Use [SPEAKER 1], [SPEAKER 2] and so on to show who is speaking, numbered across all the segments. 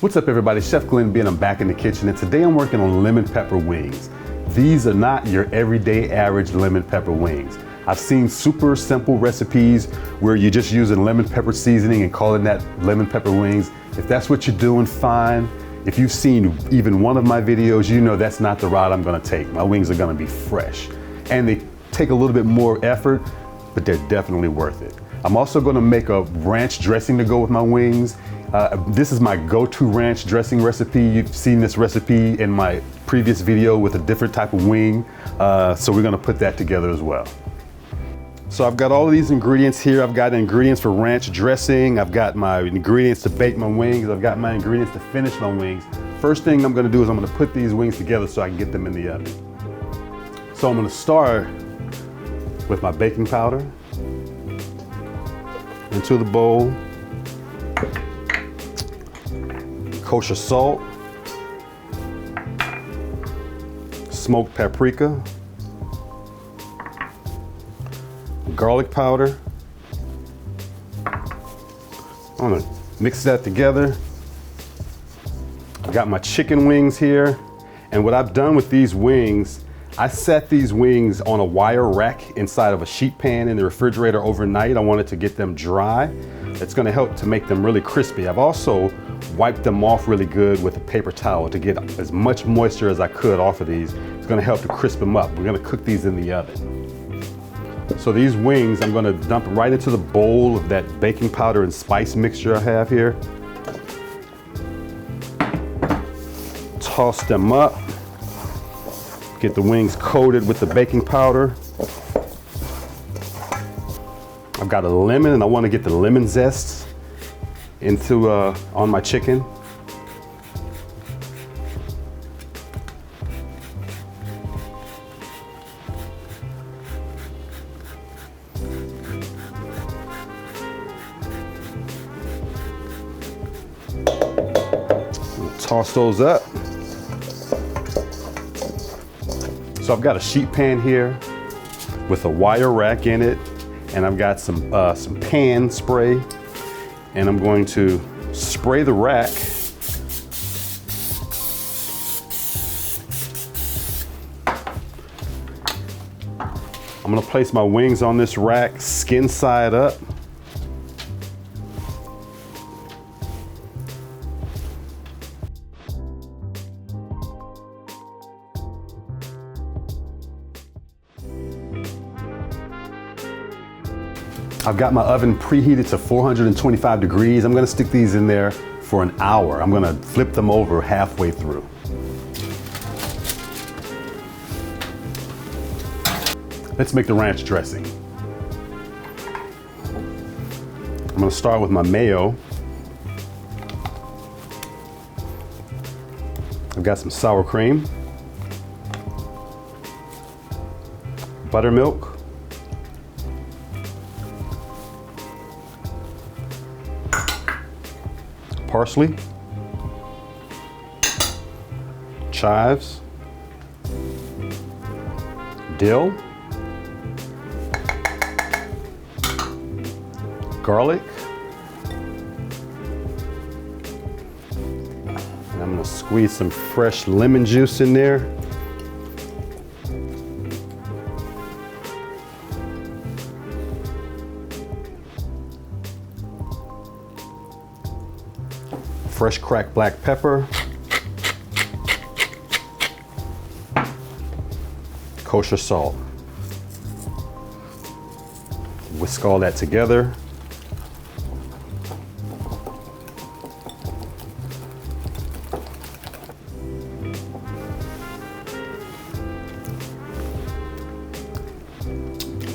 [SPEAKER 1] What's up everybody, Chef Glenn B and I'm back in the kitchen, and today I'm working on lemon pepper wings. These are not your everyday average lemon pepper wings. I've seen super simple recipes where you're just using lemon pepper seasoning and calling that lemon pepper wings. If that's what you're doing, fine. If you've seen even one of my videos, you know that's not the route I'm gonna take. My wings are gonna be fresh. And they take a little bit more effort, but they're definitely worth it. I'm also gonna make a ranch dressing to go with my wings. This is my go-to ranch dressing recipe. You've seen this recipe in my previous video with a different type of wing. So we're gonna put that together as well. So I've got all of these ingredients here. I've got ingredients for ranch dressing. I've got my ingredients to bake my wings. I've got my ingredients to finish my wings. First thing I'm gonna do is I'm gonna put these wings together so I can get them in the oven. So I'm gonna start with my baking powder into the bowl, kosher salt, smoked paprika, garlic powder. I'm gonna mix that together. I got my chicken wings here, and what I've done with these wings, I set these wings on a wire rack inside of a sheet pan in the refrigerator overnight. I wanted to get them dry. It's gonna help to make them really crispy. I've also wiped them off really good with a paper towel to get as much moisture as I could off of these. It's gonna help to crisp them up. We're gonna cook these in the oven. So these wings, I'm gonna dump right into the bowl of that baking powder and spice mixture I have here. Toss them up. Get the wings coated with the baking powder. I've got a lemon and I wanna get the lemon zest into on my chicken. Toss those up. So I've got a sheet pan here with a wire rack in it, and I've got some pan spray, and I'm going to spray the rack. I'm gonna place my wings on this rack, skin side up. I've got my oven preheated to 425 degrees. I'm gonna stick these in there for an hour. I'm gonna flip them over halfway through. Let's make the ranch dressing. I'm gonna start with my mayo. I've got some sour cream, buttermilk, parsley, chives, dill, garlic, and I'm gonna squeeze some fresh lemon juice in there. Fresh cracked black pepper, kosher salt. Whisk all that together.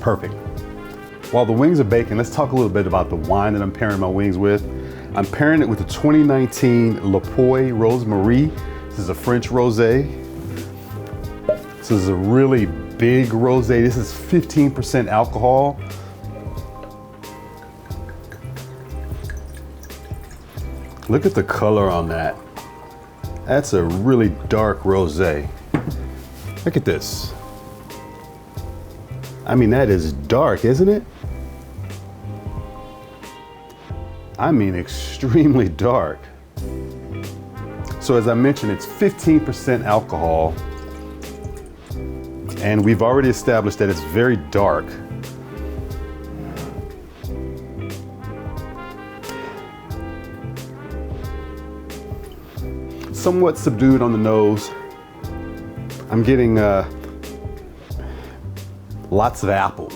[SPEAKER 1] Perfect. While the wings are baking, let's talk a little bit about the wine that I'm pairing my wings with. I'm pairing it with the 2019 Puy Rose. This is a French Rosé. This is a really big Rosé. This is 15% alcohol. Look at the color on that. That's a really dark Rosé. Look at this. I mean, that is dark, isn't it? I mean, extremely dark. So as I mentioned, it's 15% alcohol, and we've already established that it's very dark. Somewhat subdued on the nose. I'm getting lots of apple.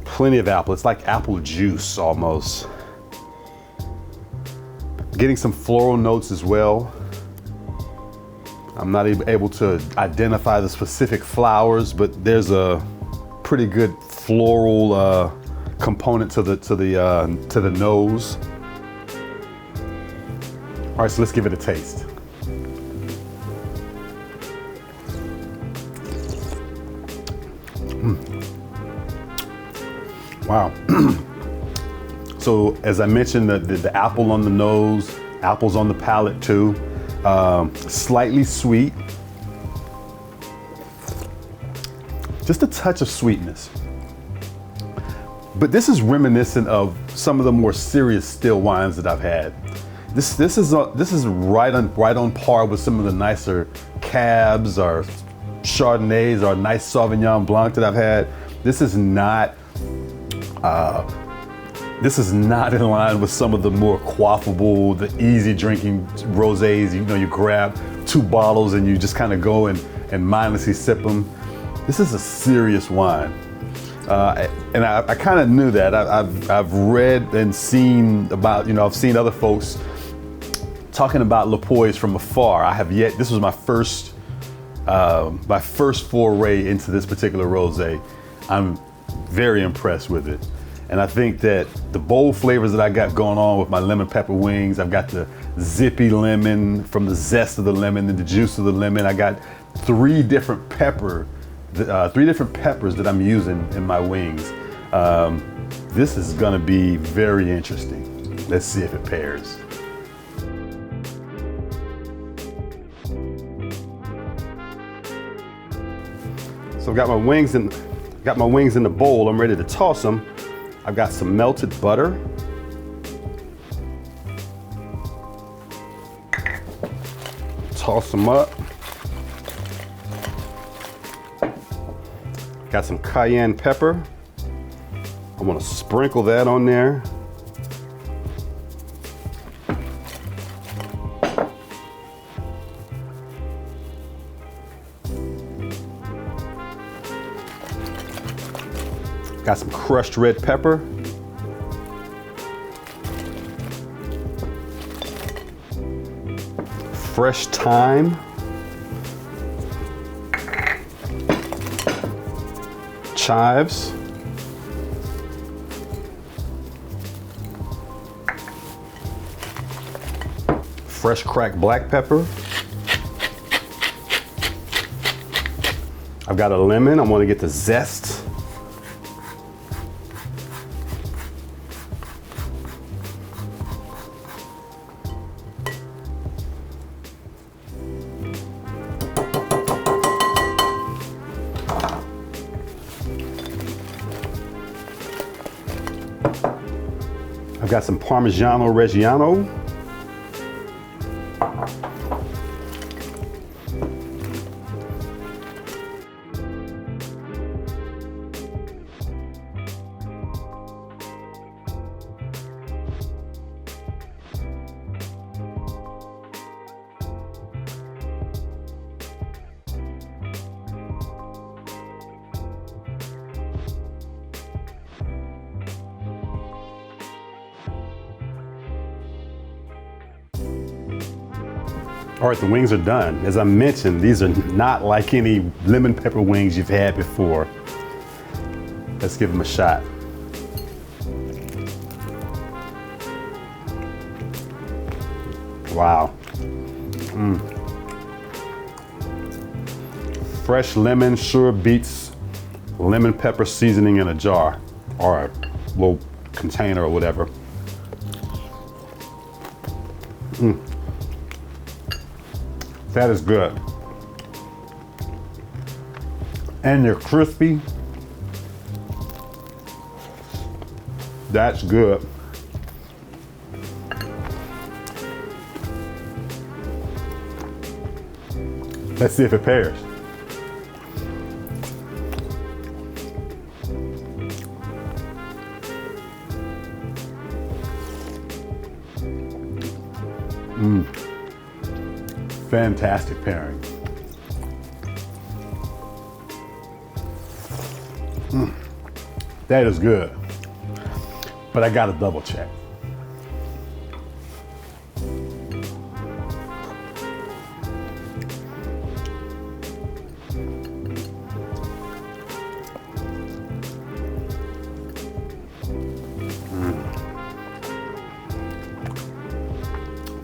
[SPEAKER 1] Plenty of apple. It's like apple juice almost. Getting some floral notes as well. I'm not able to identify the specific flowers, but there's a pretty good floral component to the nose. All right, so let's give it a taste. Wow. So as I mentioned, the apple on the nose, apples on the palate too. Slightly sweet. Just a touch of sweetness. But this is reminiscent of some of the more serious still wines that I've had. This is right on par with some of the nicer cabs or Chardonnays or nice Sauvignon Blanc that I've had. This is not in line with some of the more quaffable, the easy drinking rosés. You know, you grab 2 bottles and you just kind of go and mindlessly sip them. This is a serious wine. And I kind of knew that. I've read and seen about, I've seen other folks talking about Le Puys from afar. I have yet. This was my first foray into this particular rosé. I'm very impressed with it. And I think that the bold flavors that I got going on with my lemon pepper wings, I've got the zippy lemon from the zest of the lemon and the juice of the lemon. I got 3 different peppers that I'm using in my wings. This is gonna be very interesting. Let's see if it pairs. So I've got my wings in the bowl. I'm ready to toss them. I've got some melted butter. Toss them up. Got some cayenne pepper. I want to sprinkle that on there. Got some crushed red pepper. Fresh thyme. Chives. Fresh cracked black pepper. I've got a lemon. I want to get the zest. I've got some Parmigiano Reggiano. All right, the wings are done. As I mentioned, these are not like any lemon pepper wings you've had before. Let's give them a shot. Wow. Fresh lemon sure beats lemon pepper seasoning in a jar or a little container or whatever. That is good. And they're crispy. That's good. Let's see if it pairs. Fantastic pairing. That is good. But I gotta double check.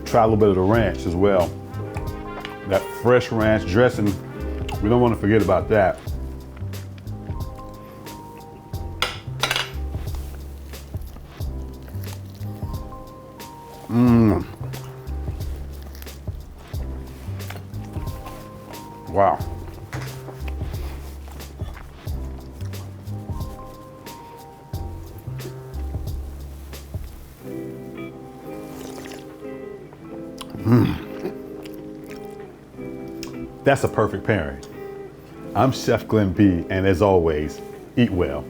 [SPEAKER 1] Try a little bit of the ranch as well. That fresh ranch dressing, we don't want to forget about that. Wow. That's a perfect pairing. I'm Chef Glenn B, and as always, eat well.